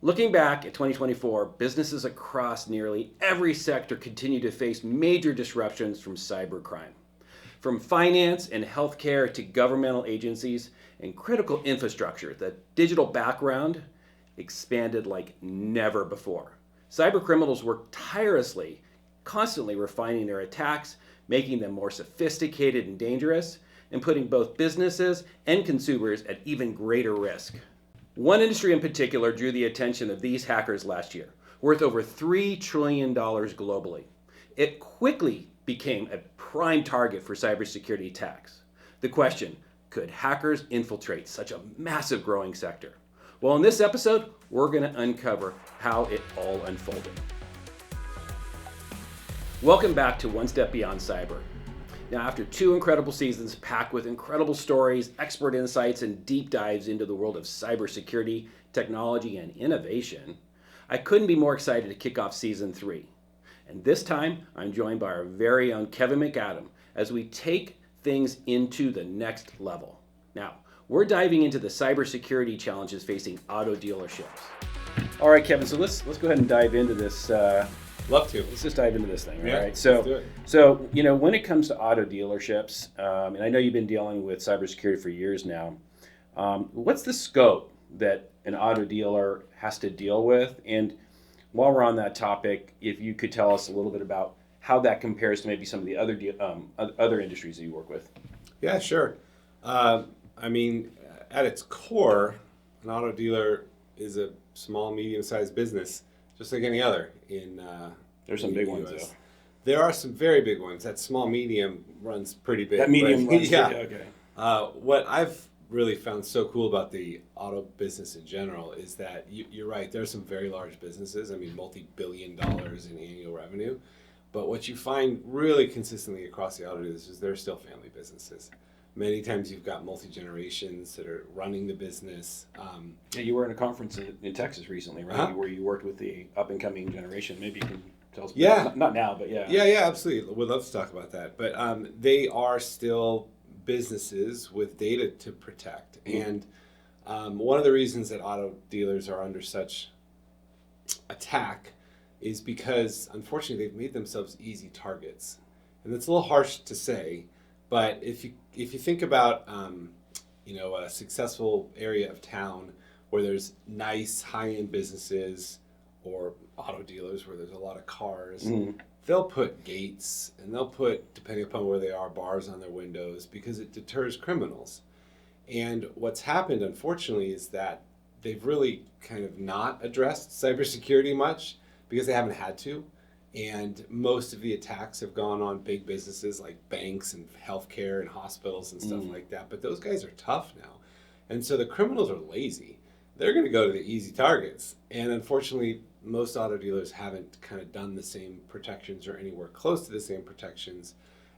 Looking back at 2024, businesses across nearly every sector continue to face major disruptions from cybercrime. From finance and healthcare to governmental agencies and critical infrastructure, the digital background expanded like never before. Cybercriminals work tirelessly, constantly refining their attacks, making them more sophisticated and dangerous, and putting both businesses and consumers at even greater risk. One industry in particular drew the attention of these hackers last year, worth over $3 trillion globally. It quickly became a prime target for cybersecurity attacks. The question, could hackers infiltrate such a massive growing sector? Well, in this episode, we're going to uncover how it all unfolded. Welcome back to One Step Beyond Cyber. Now, after 2 incredible seasons packed with incredible stories, expert insights, and deep dives into the world of cybersecurity, technology, and innovation, I couldn't be more excited to kick off season 3. And this time, I'm joined by our very own Kevin McAdam as we take things into the next level. Now, we're diving into the cybersecurity challenges facing auto dealerships. All right, Kevin, so let's go ahead and dive into this. Love to. Let's just dive into this thing, yeah, right? Let's do it. So when it comes to auto dealerships, and I know you've been dealing with cybersecurity for years now, what's the scope that an auto dealer has to deal with? And while we're on that topic, if you could tell us a little bit about how that compares to maybe some of the other industries that you work with. Yeah, sure. At its core, an auto dealer is a small, medium-sized business, just like any other in There's some big ones, though. There are some very big ones. That small, medium runs pretty big. That medium runs yeah. pretty, okay. What I've really found so cool about the auto business in general is that you're right. There are some very large businesses. Multi-billion dollars in annual revenue. But what you find really consistently across the auto dealers is they're still family businesses. Many times you've got multi-generations that are running the business. Yeah, you were at a conference in Texas recently, right? Uh-huh. Where you worked with the up-and-coming generation. Maybe you can tell us. Yeah. Not now, but yeah. Yeah, absolutely. We'd love to talk about that. But they are still businesses with data to protect. Mm-hmm. And one of the reasons that auto dealers are under such attack is because, unfortunately, they've made themselves easy targets. And that's a little harsh to say, but if you think about a successful area of town where there's nice high-end businesses or auto dealers where there's a lot of cars, they'll put gates and they'll put, depending upon where they are, bars on their windows because it deters criminals. And what's happened, unfortunately, is that they've really kind of not addressed cybersecurity much because they haven't had to. And most of the attacks have gone on big businesses like banks and healthcare and hospitals and stuff like that. But those guys are tough now. And so the criminals are lazy. They're going to go to the easy targets. And unfortunately, most auto dealers haven't kind of done the same protections or anywhere close to the same protections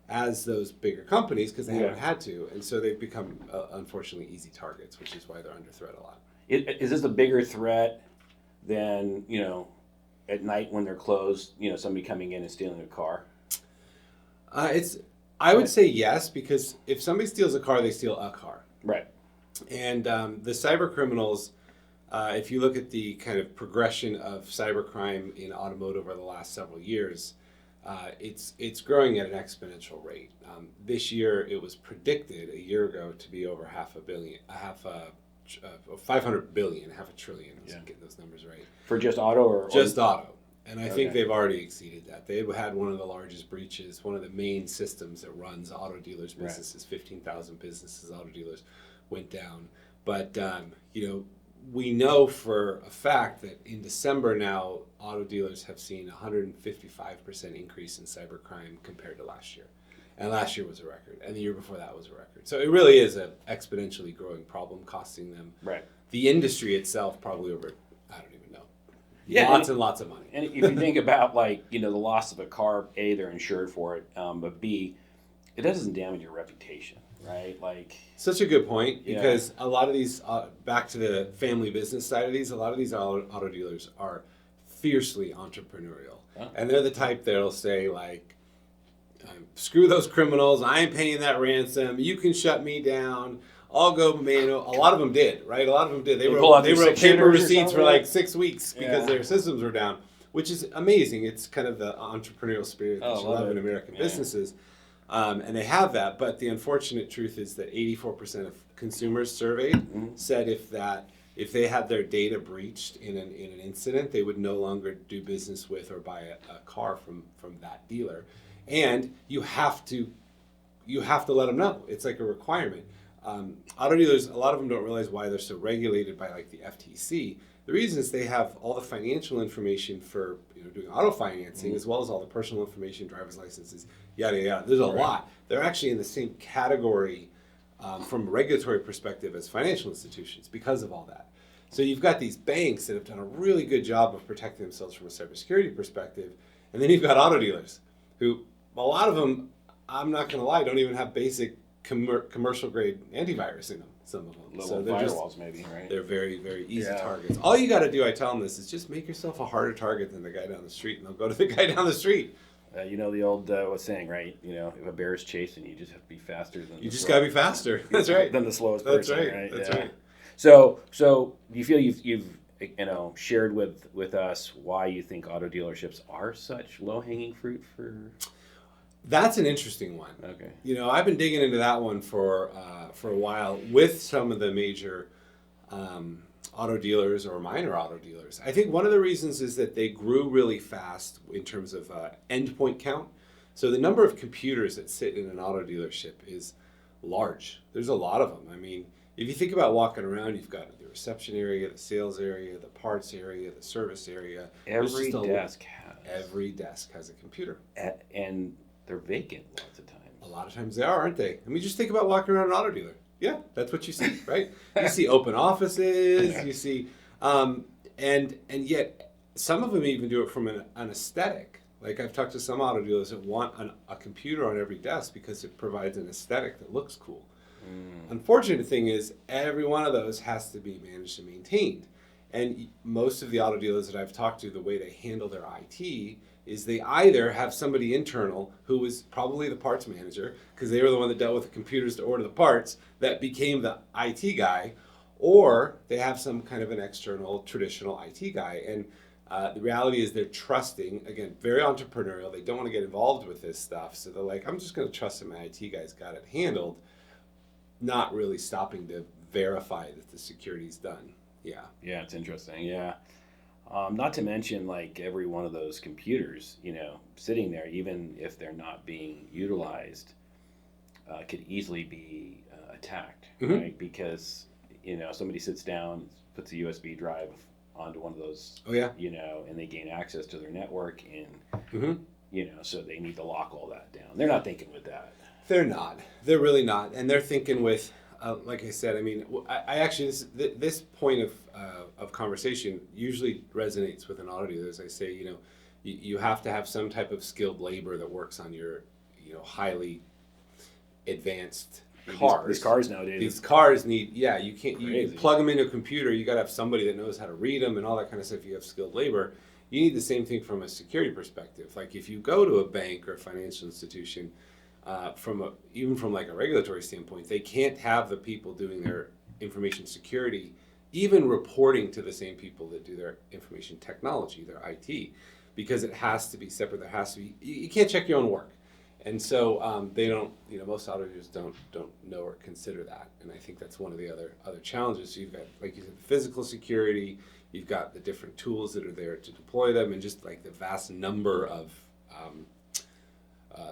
as those bigger companies because they haven't had to. And so they've become, unfortunately, easy targets, which is why they're under threat a lot. Is this a bigger threat than, at night when they're closed, somebody coming in and stealing a car? I would say yes, because if somebody steals a car, they steal a car. Right. And the cyber criminals, if you look at the kind of progression of cybercrime in automotive over the last several years, it's growing at an exponential rate. This year, it was predicted a year ago to be over 500 billion, half a trillion. I was getting those numbers right. For just auto or? Just auto. And I think they've already exceeded that. They've had one of the largest breaches, one of the main systems that runs auto dealers' businesses, 15,000 businesses, auto dealers went down. But, we know for a fact that in December now, auto dealers have seen a 155% increase in cybercrime compared to last year. And last year was a record. And the year before that was a record. So it really is an exponentially growing problem, costing them. Right. The industry itself probably over, I don't even know. Yeah, lots and lots of money. And if you think about the loss of a car, A, they're insured for it, but B, it doesn't damage your reputation, right? Such a good point, because a lot of these, back to the family business side of these, a lot of these auto dealers are fiercely entrepreneurial. Oh. And they're the type that'll say screw those criminals, I ain't paying that ransom, you can shut me down. all go manual. A lot of them did, right? A lot of them did. They pull out wrote their paper 6-shooters or receipts for something? like 6 weeks because Yeah. their systems were down, which is amazing. It's kind of the entrepreneurial spirit that you love love it. in American Yeah. businesses. And they have that, but the unfortunate truth is that 84% of consumers surveyed said if they had their data breached in an incident, they would no longer do business with or buy a car from that dealer. And you have to let them know. It's like a requirement. Auto dealers, a lot of them don't realize why they're so regulated by like the FTC. The reason is they have all the financial information for doing auto financing, as well as all the personal information, driver's licenses, yada yada. There's a lot. They're actually in the same category from a regulatory perspective as financial institutions because of all that. So you've got these banks that have done a really good job of protecting themselves from a cybersecurity perspective, and then you've got auto dealers who, a lot of them, I'm not going to lie, don't even have basic commercial grade antivirus in them. Some of them, Little so they're firewalls, maybe, right? they're very, very easy Yeah. targets. All you got to do, I tell them this, is just make yourself a harder target than the guy down the street, and they'll go to the guy down the street. You know the old what's saying, right? If a bear is chasing, you just have to be faster than. You just got to be faster. That's right. Than the slowest That's person, right. right? That's Yeah. right. So do you feel you've shared with us why you think auto dealerships are such low hanging fruit for? That's an interesting one. Okay. I've been digging into that one for a while with some of the major auto dealers or minor auto dealers. I think one of the reasons is that they grew really fast in terms of endpoint count. So the number of computers that sit in an auto dealership is large. There's a lot of them. I mean, if you think about walking around, you've got the reception area, the sales area, the parts area, the service area. Every desk has a computer. And they're vacant lots of times. A lot of times they are, aren't they? I mean, just think about walking around an auto dealer. Yeah, that's what you see, right? You see open offices, you see, and yet some of them even do it from an aesthetic. Like I've talked to some auto dealers that want a computer on every desk because it provides an aesthetic that looks cool. Unfortunate thing is every one of those has to be managed and maintained. And most of the auto dealers that I've talked to, the way they handle their IT is they either have somebody internal who was probably the parts manager because they were the one that dealt with the computers to order the parts that became the IT guy, or they have some kind of an external traditional IT guy. And the reality is they're trusting, again, very entrepreneurial. They don't want to get involved with this stuff. So they're like, I'm just going to trust that my IT guy's got it handled, not really stopping to verify that the security's done. Yeah. Yeah, it's interesting. Yeah. Not to mention, like every one of those computers, sitting there, even if they're not being utilized, could easily be attacked, right? Because somebody sits down, puts a USB drive onto one of those, Oh yeah. And they gain access to their network, and so they need to lock all that down. They're not thinking with that. They're not. They're really not, and they're thinking with. Like I said, I mean, I actually this point of conversation usually resonates with an auto dealer. As I say, you have to have some type of skilled labor that works on your, highly advanced cars. These cars nowadays. These cars need, you can't you Crazy. plug them into a computer. You got to have somebody that knows how to read them and all that kind of stuff. You have skilled labor. You need the same thing from a security perspective. Like if you go to a bank or a financial institution. Even from like a regulatory standpoint, they can't have the people doing their information security even reporting to the same people that do their information technology, their IT, because it has to be separate. There has to be, you can't check your own work. And so they don't, most auditors don't know or consider that. And I think that's one of the other challenges. So you've got, like you said, physical security, you've got the different tools that are there to deploy them, and just like the vast number of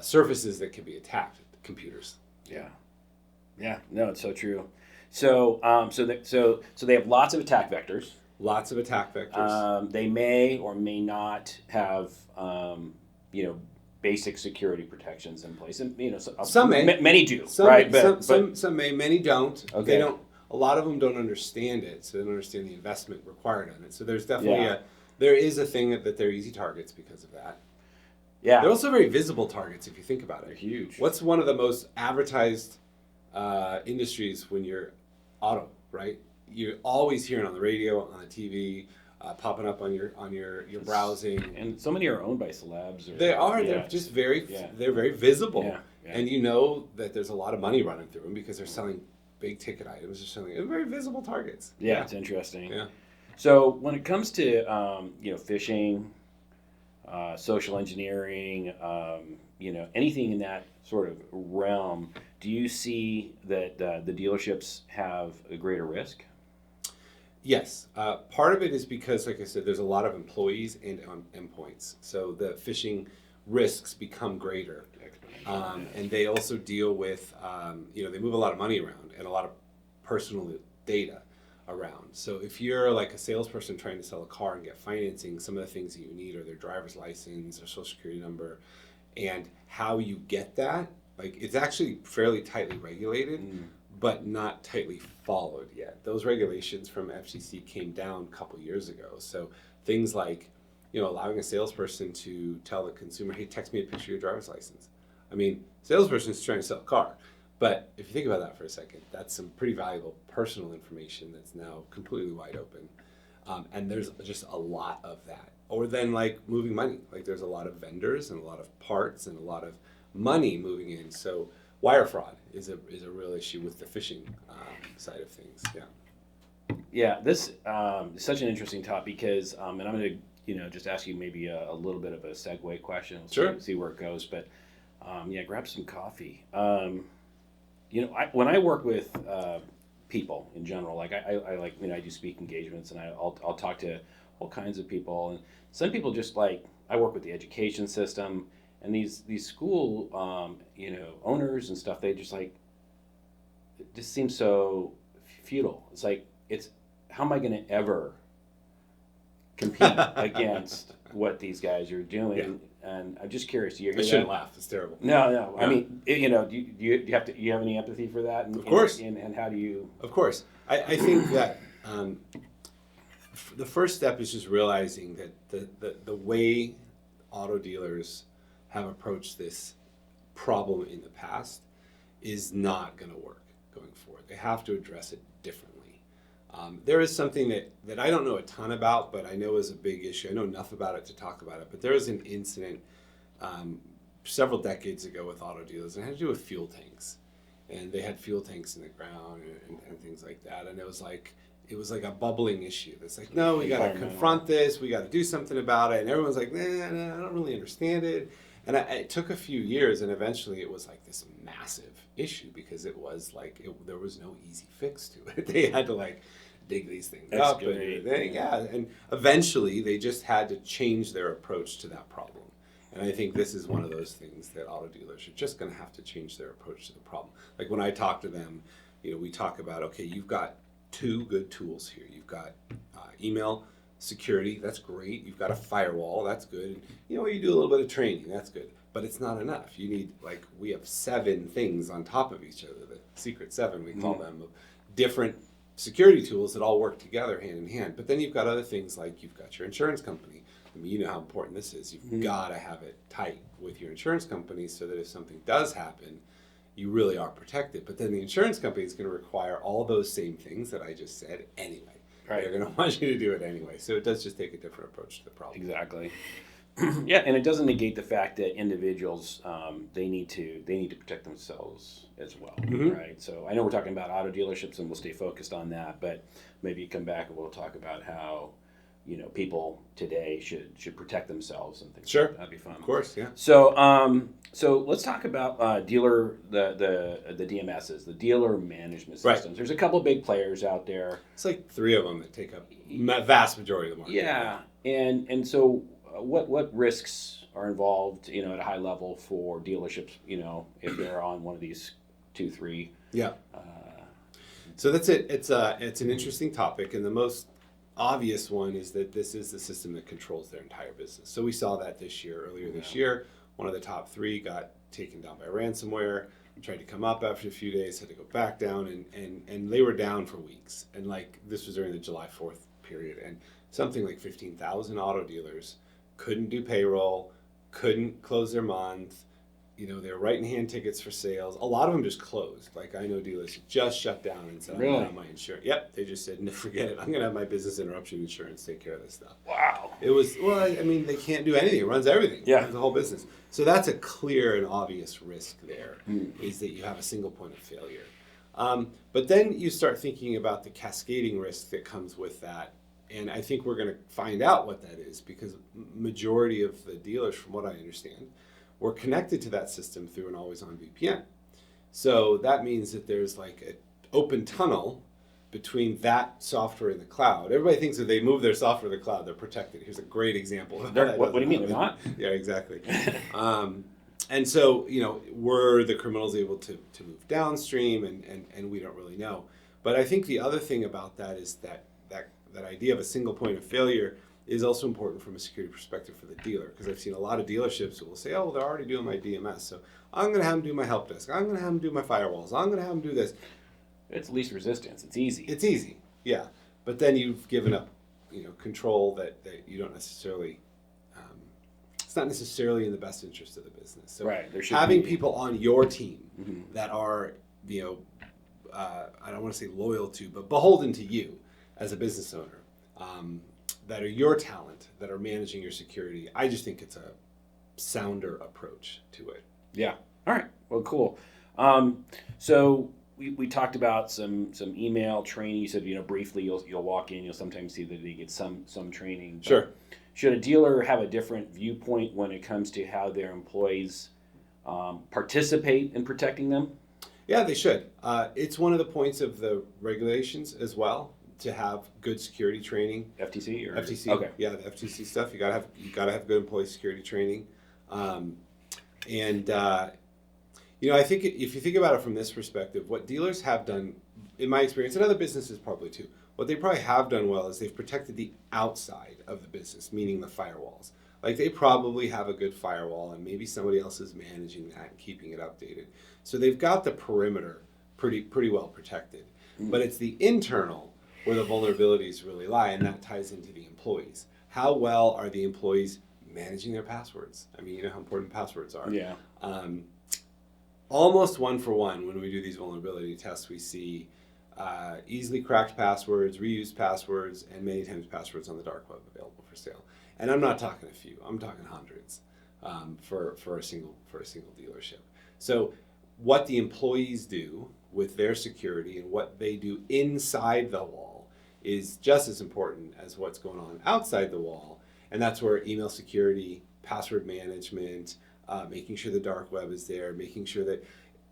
surfaces that can be attacked, computers. Yeah, no, it's so true. So they have lots of attack vectors. Lots of attack vectors. They may or may not have, basic security protections in place, and some may, many do, some, right? Some may, many don't. Okay. They don't. A lot of them don't understand it, so they don't understand the investment required on it. So there's definitely there is a thing that they're easy targets because of that. Yeah, they're also very visible targets if you think about it. They're huge. What's one of the most advertised industries when you're auto, right? You're always hearing on the radio, on the TV, popping up on your browsing. And so many are owned by celebs. They are. They're just very. They're very visible, Yeah. and you know that there's a lot of money running through them because they're selling big ticket items or something. They're very visible targets. Yeah, it's interesting. Yeah. So when it comes to phishing, social engineering, anything in that sort of realm, do you see that the dealerships have a greater risk? Yes. Part of it is because, like I said, there's a lot of employees and endpoints. So the phishing risks become greater. And they also deal with, they move a lot of money around and a lot of personal data around. So if you're like a salesperson trying to sell a car and get financing, some of the things that you need are their driver's license, their social security number, and how you get that. Like, it's actually fairly tightly regulated, but not tightly followed yet. Those regulations from FCC came down a couple years ago. So things like, allowing a salesperson to tell the consumer, hey, text me a picture of your driver's license. I mean, salesperson's trying to sell a car. But if you think about that for a second, that's some pretty valuable personal information that's now completely wide open. And there's just a lot of that. Or then like moving money. Like there's a lot of vendors and a lot of parts and a lot of money moving in. So wire fraud is a real issue with the phishing side of things. Yeah. Yeah, this is such an interesting topic because, and I'm going to, just ask you maybe a little bit of a segue question. Sure. See where it goes. But grab some coffee. When I work with people in general, like I do speak engagements and I'll talk to all kinds of people, and some people just like, I work with the education system and these school owners and stuff, they just like, it just seems so futile. It's like, how am I going to ever compete against what these guys are doing? Yeah. And I'm just curious. Do you I shouldn't laugh. It's terrible. No. Yeah. I mean, do you have any empathy for that? Of course. And how do you? Of course. I think that the first step is just realizing that the way auto dealers have approached this problem in the past is not going to work going forward. They have to address it differently. There is something that I don't know a ton about, but I know is a big issue. I know enough about it to talk about it, but there was an incident several decades ago with auto dealers, and it had to do with fuel tanks. And they had fuel tanks in the ground and things like that. And it was like a bubbling issue. It's like, no, we got to confront this. We got to do something about it. And everyone's like, nah, I don't really understand it. And it took a few years, and eventually it was like this massive issue because it was like there was no easy fix to it. They had to like dig these things up and everything. Yeah, and eventually they just had to change their approach to that problem. And I think this is one of those things that auto dealers are just going to have to change their approach to the problem. Like when I talk to them, we talk about, okay, you've got two good tools here. You've got email security, that's great. You've got a firewall, that's good. You do a little bit of training, that's good. But it's not enough. You need, we have 7 things on top of each other, the secret 7, we call them, of different security tools that all work together hand in hand. But then you've got other things like you've got your insurance company. I mean, you know how important this is. You've got to have it tight with your insurance company so that if something does happen, you really are protected. But then the insurance company is going to require all those same things that I just said anyway. Right. They're going to want you to do it anyway. So it does just take a different approach to the problem. Exactly. Yeah, and it doesn't negate the fact that individuals they need to protect themselves as well, right? So I know we're talking about auto dealerships, and we'll stay focused on that. But maybe you come back and we'll talk about how people today should protect themselves and things. Sure, like that. That'd be fun. Of course, yeah. So let's talk about dealer the DMSs, the dealer management systems. Right. There's a couple big players out there. It's like 3 of them that take up vast majority of the market. Yeah, and so what risks are involved, at a high level for dealerships, if they're on one of these 2, 3. Yeah. So that's it. It's an interesting topic, and the most obvious one is that this is the system that controls their entire business. So we saw that earlier this year. One of the top 3 got taken down by ransomware, tried to come up after a few days, had to go back down, and they were down for weeks. And this was during the July 4th period, and something like 15,000 auto dealers couldn't do payroll, couldn't close their month. They were writing hand tickets for sales. A lot of them just closed. I know dealers just shut down and said, I'm going to have my insurance. Yep, they just said, no, forget it. I'm going to have my business interruption insurance take care of this stuff. Wow. It was, they can't do anything. It runs everything. Yeah. It runs the whole business. So that's a clear and obvious risk there, is that you have a single point of failure. But then you start thinking about the cascading risk that comes with that. And I think we're going to find out what that is, because majority of the dealers, from what I understand, were connected to that system through an always-on VPN. So that means that there's like an open tunnel between that software and the cloud. Everybody thinks that they move their software to the cloud, they're protected. Here's a great example of that. What do you mean, they're not? Yeah, exactly. And so, were the criminals able to move downstream? And we don't really know. But I think the other thing about that is that idea of a single point of failure is also important from a security perspective for the dealer, because I've seen a lot of dealerships that will say, oh, well, they're already doing my DMS, so I'm going to have them do my help desk. I'm going to have them do my firewalls. I'm going to have them do this. It's least resistance. It's easy. It's easy, yeah. But then you've given up, control that you don't necessarily. It's not necessarily in the best interest of the business. So right. There should having be people on your team mm-hmm. that are, I don't want to say loyal to, but beholden to you as a business owner, that are your talent, that are managing your security. I just think it's a sounder approach to it. Yeah. All right. Well, cool. So we talked about some email training. You said, briefly you'll walk in, you'll sometimes see that they get some training. Sure. Should a dealer have a different viewpoint when it comes to how their employees participate in protecting them? Yeah, they should. It's one of the points of the regulations as well, to have good security training. FTC or FTC? Okay. Yeah, the FTC stuff. You gotta have good employee security training, I think if you think about it from this perspective, what dealers have done, in my experience, and other businesses probably too, what they probably have done well is they've protected the outside of the business, meaning the firewalls. Like they probably have a good firewall, and maybe somebody else is managing that and keeping it updated. So they've got the perimeter pretty well protected. Mm. But it's the internal where the vulnerabilities really lie, and that ties into the employees. How well are the employees managing their passwords? I mean, you know how important passwords are. Yeah. Almost one for one, when we do these vulnerability tests, we see easily cracked passwords, reused passwords, and many times passwords on the dark web available for sale. And I'm not talking a few; I'm talking hundreds for a single dealership. So, what the employees do with their security and what they do inside the wall is just as important as what's going on outside the wall. And that's where email security, password management, making sure the dark web is there, making sure that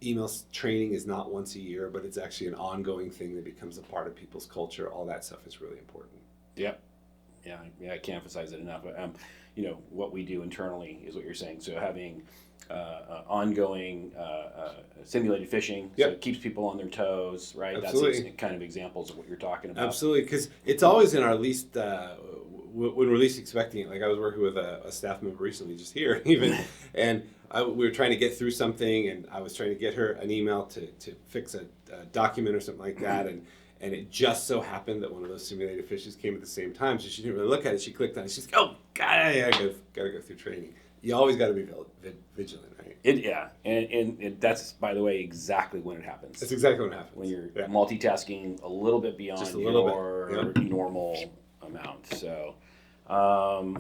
email training is not once a year, but it's actually an ongoing thing that becomes a part of people's culture. All that stuff is really important. Yep. Yeah, I can't emphasize it enough. What we do internally is what you're saying. So having ongoing simulated phishing, yep. So it keeps people on their toes, right? Absolutely. That's kind of examples of what you're talking about. Absolutely, because it's always in our least, when we're least expecting it. Like I was working with a staff member recently, just here even, and we were trying to get through something, and I was trying to get her an email to fix a document or something like that, and it just so happened that one of those simulated phishes came at the same time, so she didn't really look at it. She clicked on it. She's like, oh, God, I gotta go through training. You always got to be vigilant, right? And that's, by the way, exactly when it happens. That's exactly when it happens. When you're multitasking a little bit beyond just a little your bit. Yep. normal amount. So, I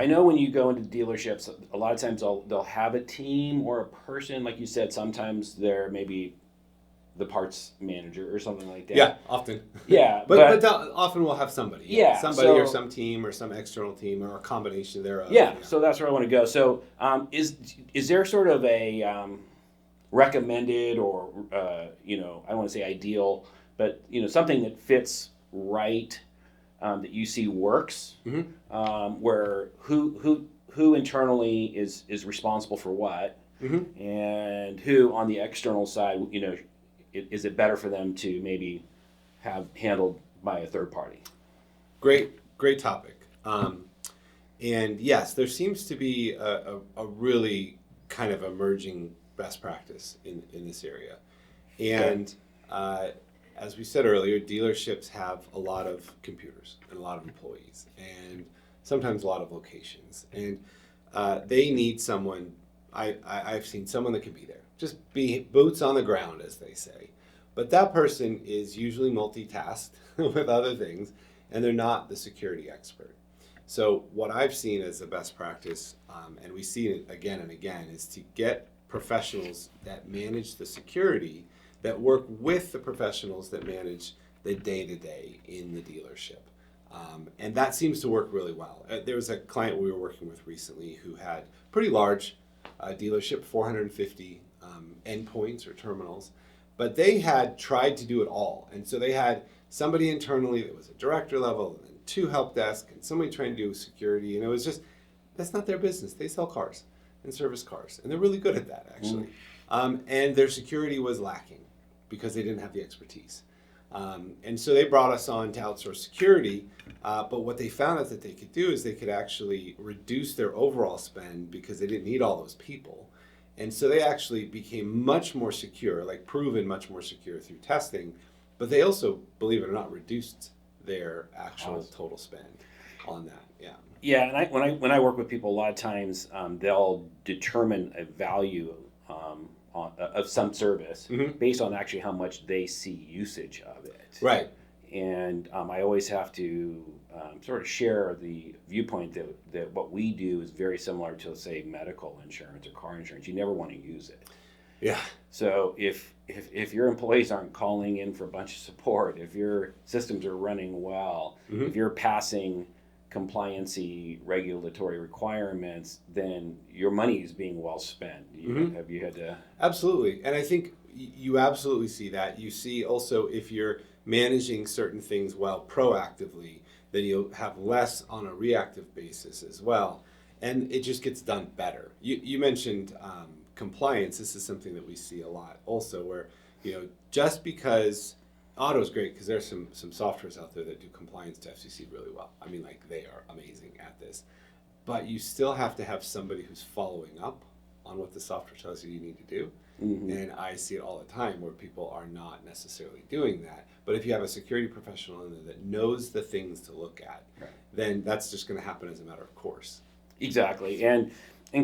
know when you go into dealerships, a lot of times they'll have a team or a person, like you said. Sometimes they're maybe the parts manager or something like that. Yeah, often. Yeah, but often we'll have somebody. Yeah, somebody or some team or some external team or a combination thereof. Yeah, so that's where I want to go. So, is there sort of a recommended or I don't want to say ideal, but something that fits right, that you see works, mm-hmm. Where who internally is responsible for what, mm-hmm. and who on the external side, is it better for them to maybe have handled by a third party? Great topic. And yes, there seems to be a really kind of emerging best practice in this area. And as we said earlier, dealerships have a lot of computers and a lot of employees and sometimes a lot of locations. And they need someone, I've seen someone that can be there. Just be boots on the ground, as they say. But that person is usually multitasked with other things, and they're not the security expert. So what I've seen as the best practice, and we see it again and again, is to get professionals that manage the security that work with the professionals that manage the day-to-day in the dealership. And that seems to work really well. There was a client we were working with recently who had pretty large dealership, 450 endpoints or terminals, but they had tried to do it all. And so they had somebody internally that was a director level, and then 2 help desk, and somebody trying to do security. And it was just, that's not their business. They sell cars and service cars, and they're really good at that, actually. And their security was lacking because they didn't have the expertise. And so they brought us on to outsource security, but what they found out that they could do is they could actually reduce their overall spend because they didn't need all those people. And so they actually became much more secure, like proven much more secure through testing, but they also, believe it or not, reduced their actual total spend on that. Yeah. Yeah, and when I work with people, a lot of times they'll determine a value of some service based on actually how much they see usage of it. Right. And I always have to sort of share the viewpoint that what we do is very similar to, say, medical insurance or car insurance. You never want to use it. Yeah. So if your employees aren't calling in for a bunch of support, if your systems are running well, if you're passing compliancy regulatory requirements, then your money is being well spent. Have you had to? Absolutely. And I think you absolutely see that. You see also if you're managing certain things well proactively, then you'll have less on a reactive basis as well. And it just gets done better. You mentioned compliance. This is something that we see a lot also where, just because Auto's great because there's some softwares out there that do compliance to FCC really well. I mean, like, they are amazing at this. But you still have to have somebody who's following up on what the software tells you need to do. And I see it all the time where people are not necessarily doing that. But if you have a security professional in there that knows the things to look at, then that's just going to happen as a matter of course. Exactly. And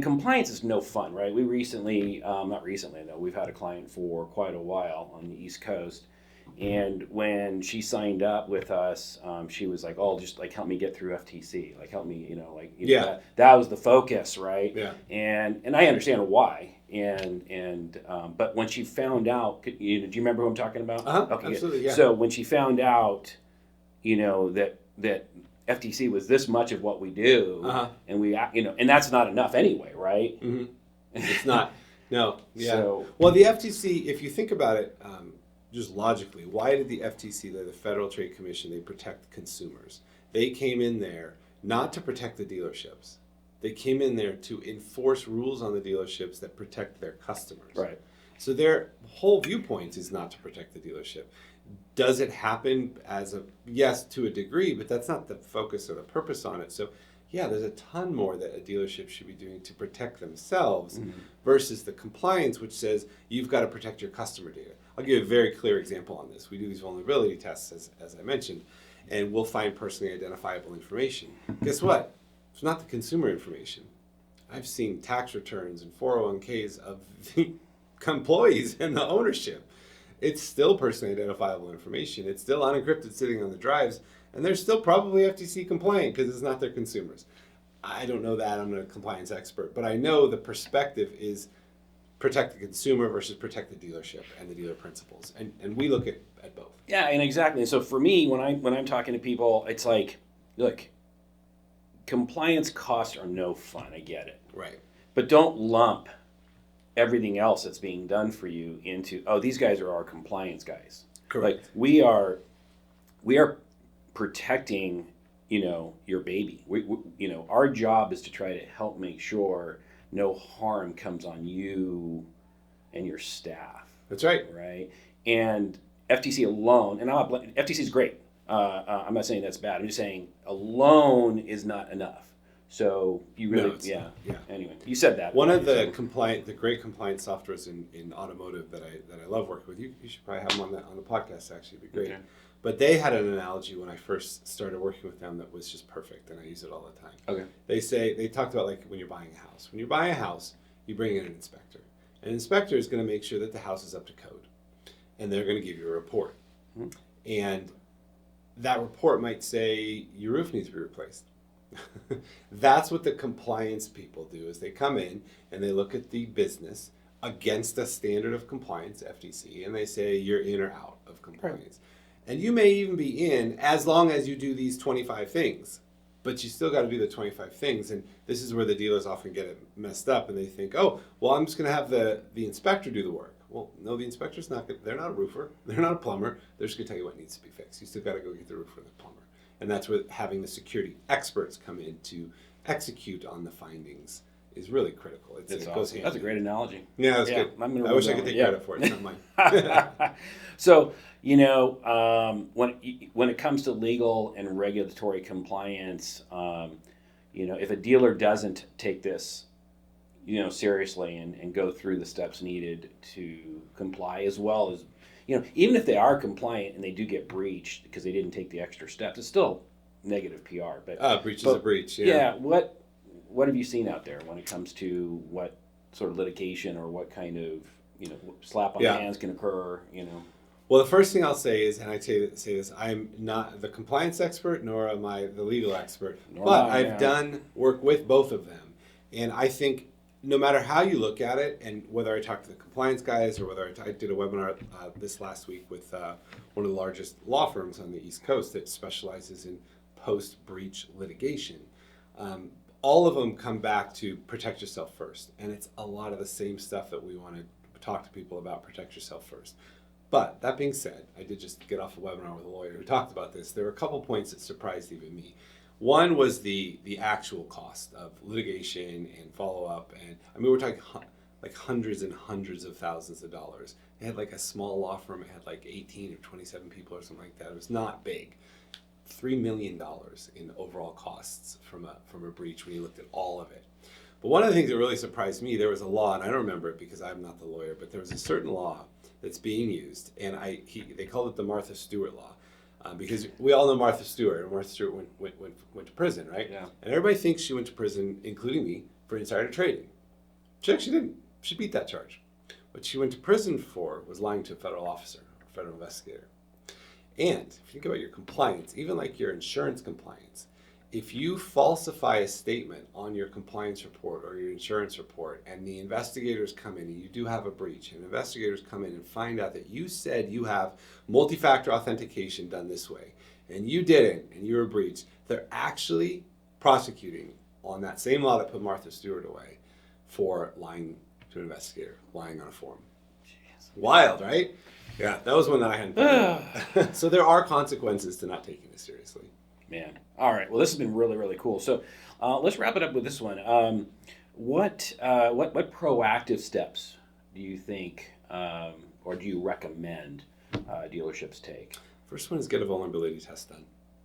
compliance is no fun, right? We recently, not recently, no, we've had a client for quite a while on the East Coast. And when she signed up with us, she was like, "Oh, just like help me get through FTC, like help me, that was the focus, right?" Yeah. And I understand why. But when she found out, do you remember who I'm talking about? Okay, absolutely, yeah. So when she found out, that FTC was this much of what we do, and we, and that's not enough anyway, right? It's not. No. Yeah. So, well, the FTC, if you think about it. Just logically, why did the FTC, the Federal Trade Commission, they protect consumers? They came in there not to protect the dealerships. They came in there to enforce rules on the dealerships that protect their customers. right. So their whole viewpoint is not to protect the dealership. Does it happen yes, to a degree, but that's not the focus or the purpose on it. So yeah, there's a ton more that a dealership should be doing to protect themselves versus the compliance, which says you've got to protect your customer data. I'll give you a very clear example on this. We do these vulnerability tests, as I mentioned, and we'll find personally identifiable information. Guess what? It's not the consumer information. I've seen tax returns and 401ks of the employees and the ownership. It's still personally identifiable information. It's still unencrypted sitting on the drives, and they're still probably FTC compliant because it's not their consumers. I don't know that. I'm not a compliance expert, but I know the perspective is protect the consumer versus protect the dealership and the dealer principles. And we look at both. Yeah, and exactly. So for me, when I'm talking to people, it's like, look, compliance costs are no fun. I get it. Right. But don't lump everything else that's being done for you into, oh, these guys are our compliance guys. Correct. Like we are protecting, your baby. We our job is to try to help make sure no harm comes on you and your staff. That's right. Right. And FTC alone, and FTC is great. I'm not saying that's bad. I'm just saying alone is not enough. So you really, yeah. Anyway, you said that. One of the great compliance softwares in automotive that I love working with. You should probably have them on the podcast. Actually, it'd be great. Okay. But they had an analogy when I first started working with them that was just perfect, and I use it all the time. Okay. They talked about like when you're buying a house. When you're buying a house, you bring in an inspector. An inspector is going to make sure that the house is up to code, and they're going to give you a report. And that report might say your roof needs to be replaced. That's what the compliance people do. Is they come in and they look at the business against a standard of compliance, FTC, and they say you're in or out of compliance. Right. And you may even be in as long as you do these 25 things, but you still got to do the 25 things. And this is where the dealers often get it messed up, and they think, oh, well, I'm just going to have the inspector do the work. Well, no, the inspector's not good. They're not a roofer. They're not a plumber. They're just going to tell you what needs to be fixed. You still got to go get the roofer and the plumber. And that's where having the security experts come in to execute on the findings is really critical. It awesome. goes hand. That's a great analogy. Yeah, that's good. I wish I could take credit for it. It's not mine. So, when it comes to legal and regulatory compliance, if a dealer doesn't take this, seriously and go through the steps needed to comply, as well as, even if they are compliant and they do get breached because they didn't take the extra steps, it's still negative PR. But breach is a breach. Yeah. What have you seen out there when it comes to what sort of litigation or what kind of slap on the hands can occur? Well, the first thing I'll say is, and I say this, I'm not the compliance expert, nor am I the legal expert, but I've done work with both of them, and I think no matter how you look at it, and whether I talk to the compliance guys or whether I did a webinar this last week with one of the largest law firms on the East Coast that specializes in post-breach litigation, all of them come back to protect yourself first. And it's a lot of the same stuff that we want to talk to people about, protect yourself first. But that being said, I did just get off a webinar with a lawyer who talked about this. There were a couple points that surprised even me. One was the actual cost of litigation and follow-up. And I mean, we're talking like hundreds and hundreds of thousands of dollars. They had like a small law firm. It had like 18 or 27 people or something like that. It was not big. $3 million in overall costs from a breach when you looked at all of it. But one of the things that really surprised me, there was a law, and I don't remember it because I'm not the lawyer, but there was a certain law that's being used, and they called it the Martha Stewart law, because we all know Martha Stewart, and Martha Stewart went to prison, right? Yeah. And everybody thinks she went to prison, including me, for insider trading. She actually didn't. She beat that charge. What she went to prison for was lying to a federal officer, a federal investigator. And if you think about your compliance, even like your insurance compliance, if you falsify a statement on your compliance report or your insurance report and the investigators come in and you do have a breach and investigators come in and find out that you said you have multi-factor authentication done this way and you didn't and you were breached, they're actually prosecuting on that same law that put Martha Stewart away for lying to an investigator, lying on a form. Jeez. Wild, right? Yeah, that was one that I hadn't thought about. So there are consequences to not taking this seriously. Man. All right. Well, this has been really, really cool. So let's wrap it up with this one. What proactive steps do you think or do you recommend dealerships take? First one is get a vulnerability test done.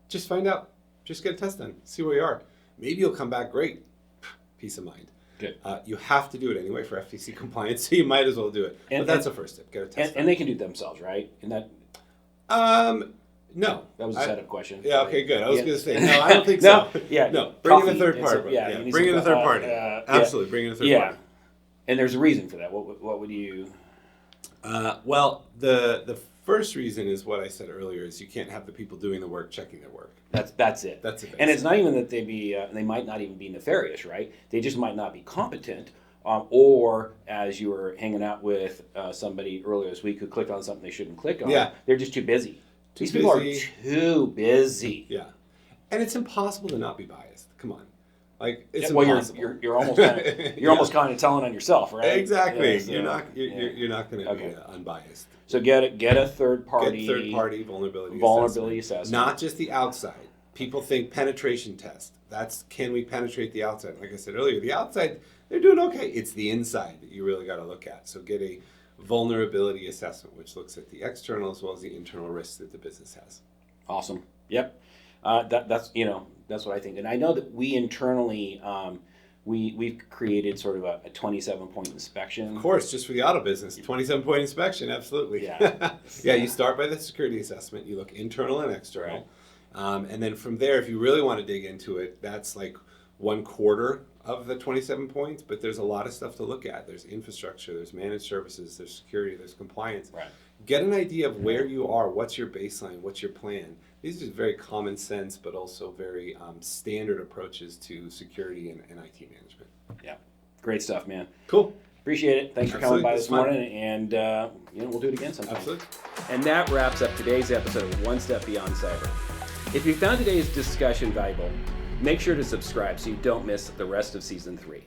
Just find out. Just get a test done. See where you are. Maybe you'll come back great. Peace of mind. Good. You have to do it anyway for FTC compliance, so you might as well do it. But that's the first step. Get a test done. And they can do it themselves, right? And that. No. That was a setup question. Yeah, okay, good. I was going to say, no, I don't think so. No, bring in a third party. Bring in a third party. Absolutely, bring in a third party. And there's a reason for that. What would you... Well, the first reason is what I said earlier, is you can't have the people doing the work checking their work. That's it. That's it. And it's not even that they might not even be nefarious, right? They just might not be competent. Or as you were hanging out with somebody earlier this week who clicked on something they shouldn't click on, they're just too busy. These people are too busy. Yeah, and it's impossible to not be biased. Come on, like it's impossible. You're almost kind of telling on yourself, right? Exactly. So, you're not going to be unbiased. So get a third party. Get third party vulnerability assessment. Not just the outside. People think penetration test. That's can we penetrate the outside? Like I said earlier, the outside they're doing okay. It's the inside that you really got to look at. So get a vulnerability assessment, which looks at the external as well as the internal risks that the business has. Awesome. Yep. That's what I think. And I know that we internally, we've created sort of a 27-point inspection. Of course, just for the auto business, 27-point inspection, absolutely. Yeah. Yeah, you start by the security assessment. You look internal and external. Right. And then from there, if you really want to dig into it, that's like 1/4 of the 27 points, but there's a lot of stuff to look at. There's infrastructure, there's managed services, there's security, there's compliance. Right. Get an idea of where you are, what's your baseline, what's your plan. These are just very common sense, but also very standard approaches to security and IT management. Yeah, great stuff, man. Cool. Appreciate it. Thanks for coming by this Absolutely. morning, and we'll do it again sometime. Absolutely. And that wraps up today's episode of One Step Beyond Cyber. If you found today's discussion valuable, make sure to subscribe so you don't miss the rest of Season 3.